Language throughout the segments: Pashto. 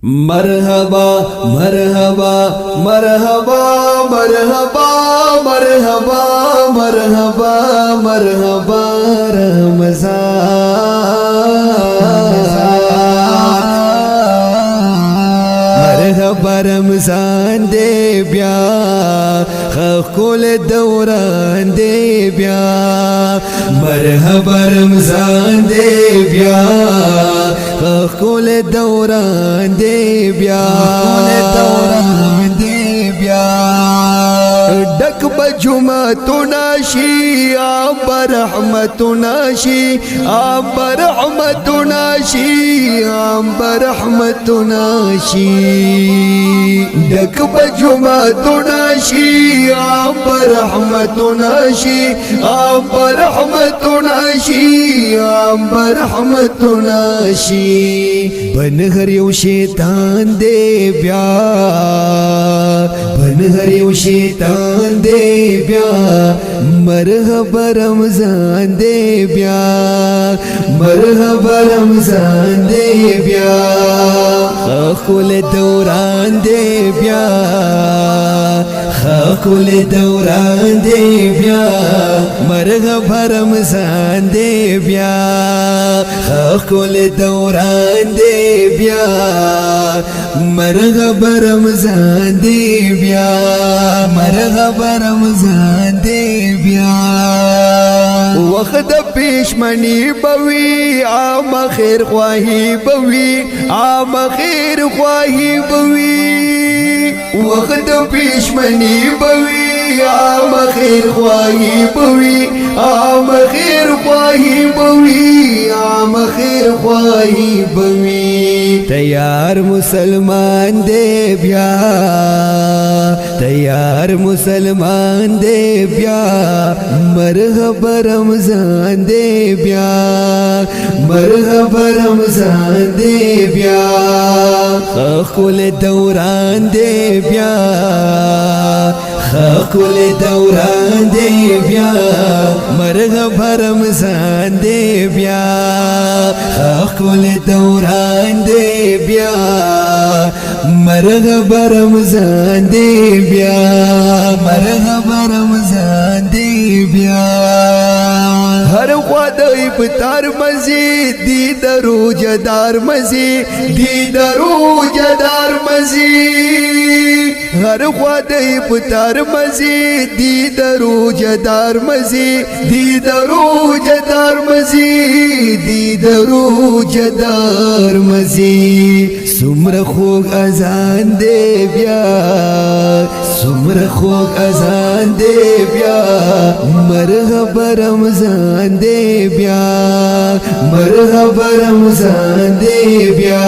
مرحبا مرحبا مرحبا مرحبا مرحبا مرحبا مرحبا مرحبا رمضان دے بیا خکول دوران دے بیا مرحبا رمضان دے بیا خکول دوران دے بیا ڈک بجمعتو ناشی آب رحمتو ناشی آب رحمتو ناشی آب رحمتو ناشی ڈک بجمعتو ناشی آب رحمتو ناشی آب رحمتو ناشی آب رحمتو ناشی بنغر یو شیطان دے بیا بنغر یو شیطان دے بیا مرحبا رمضان دے بیا مرحبا رمضان دے بیا خاکل دوران دے بیا خاکل دوران دے بیا مرحبا رمضان دے بیا خاکل دوران دے بیا مرحبا رمضان دے بیا مرحبا رمضان دے بیا وقت پیشمنی بوی عام خیر خواهی بوی عام خیر خواهی بوی وقت پیشمنی بوی عام خیر خواهی بوی عام خیر خواهی بوی عام خیر خواهی بوی تیار مسلمان دے بیا تیار مسلمان دے بیا مرحبا رمضان دے بیا مرحبا رمضان دے بیا خاکل دوران دے بیا خاکل دوران دے بیا مرحبا رمضان دے بیا خاکل دوران دے بیا مرحبا رمضان دے بیا مرحبا رمضان دے بیا ہر خواہ افطار مزید دی دروجہ دار مزید دی دروجہ دار مزید ہر خواہ افطار مزید دی دروجہ دار مزید دی دروجہ دار مزید دی دروجہ دار مزید سمر خوگ ازان دے بیا سمر خوگ ازان دے بیا مرحبا رمضان دے بیا مرحبا رمضان دے بیا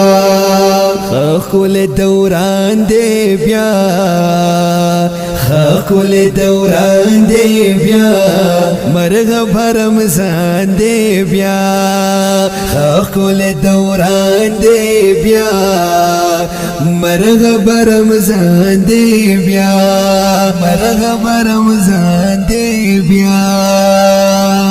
خاکل دوران دے بیا خاکل دوران دے بیا مرحبا رمضان دے بیا خاکل دوران دے بیا مرحبا رمضان دے بیا مرحبا رمضان دے بیا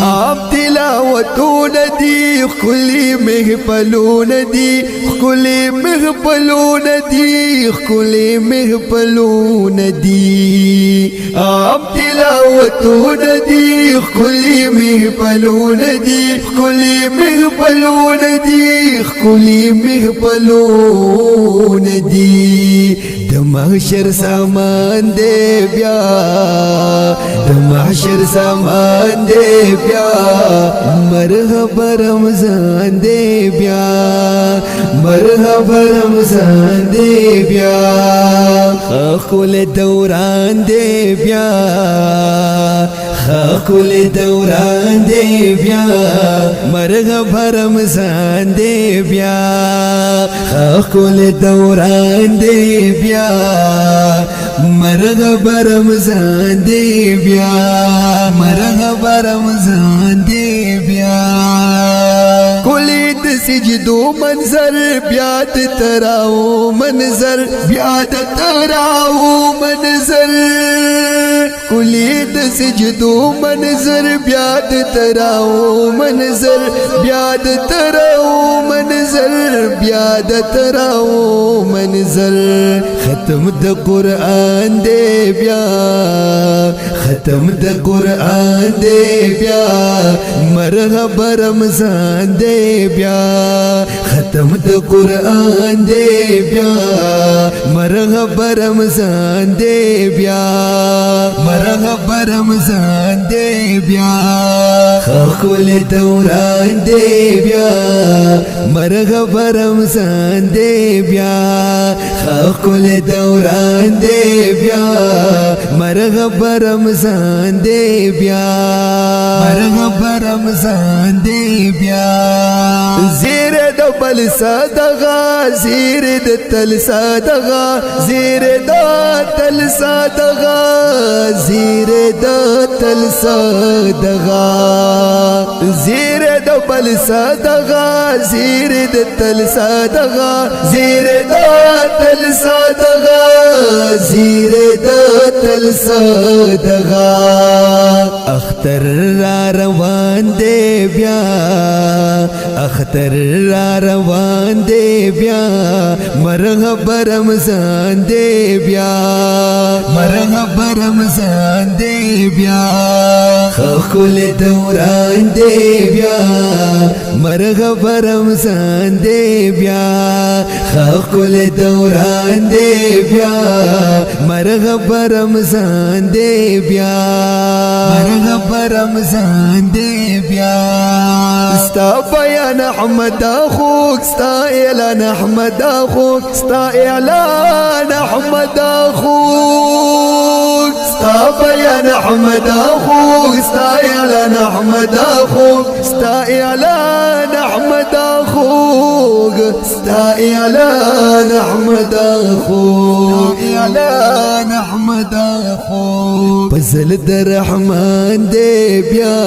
آپ تلاوتون دی خلی محفلون دی خلی محفلون دی خلی محفلون دی آپ تلاوتون دی خلی محفلون دی خلی محفلون دی خلی محفلون دی دمحشر سامان دے بیا دمحشر سامان دے بیا مرحبا رمضان دے بیا مرحبا رمضان دے بیا خاکل دوران دے بیا خاکل دوران دے بیا مرحبا رمضان دے بیا خاکل دوران دے بیا مرحبا رمضان دے بیا مرحبا رمضان دے بیا کلید سجدو منظر بیاد تراؤ منظر بیاد تراؤ منظر کلی د سجدو منظر بیا د تراو منظر بیا د تراو منظر بیا د تراو منظر ختم د قرآن دے بیا ختم د قرآن دے بیا مرحبا رمضان دے بیا ختم د قرآن دے بیا مرحبا رمضان دے بیا مرحبا رمضان دے بیا خاکل دوران دے بیا مرحبا رمضان دے بیا خاکل دوران دے بیا مرحبا رمضان دے بیا مرحبا رمضان دے بیا زیر د بل صدقه زیر د تل صدقه زیر د تل صدقه زیر د تل صدقه زیر د بل صدقه زیر د تل صدقه زیر د تل صدقه زیر د تل صدقه اختر را روان دے بیا اختر را روان دے بیا مرحبا رمضان دے بیا مرحبا رمضان دے بیا خاکل دوران دے بیا مرحبا رمضان دے بیا خاکل دوران دے بیا مرحبا رمضان دے بیا مرحبا رمضان دے بیا ستا بیان احمد اخوک ستا اعلان احمد اخوک ستا اعلان احمد اخوک ستا بیان احمد اخوک ستا اعلان احمد اخوک ستا اعلان احمد اخوک ستا اعلان احمد اخوک اعلان احمد اخوک فضل در رحمان دے بیا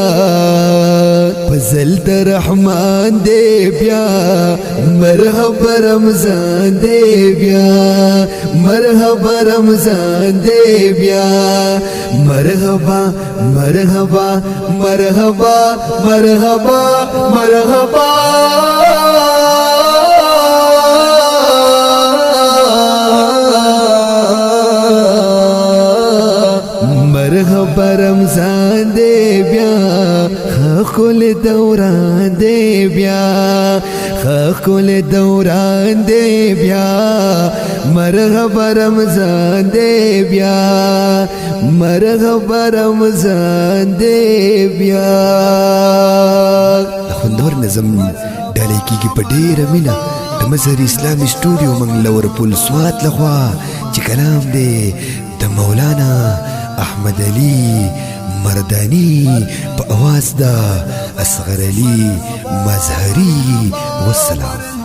فضل در رحمان دے بیا مرحبا رمضان دے بیا مرحبا رمضان دے بیا مرحبا مرحبا مرحبا مرحبا مرحبا مرحبا رمضان دے بیا خاکل دوران دے بیا خاکل دوران دے بیا مرحبا رمضان دے بیا مرحبا رمضان دے بیا خوندور نظم ډالۍ کیږي په ډېره مینه د مظهر اسلامي سټوډیو منګلور پل سوات لخوا چې کلام دی د مولانا احمد علي مردانی په اواز دا اصغر علي مظهري والسلام.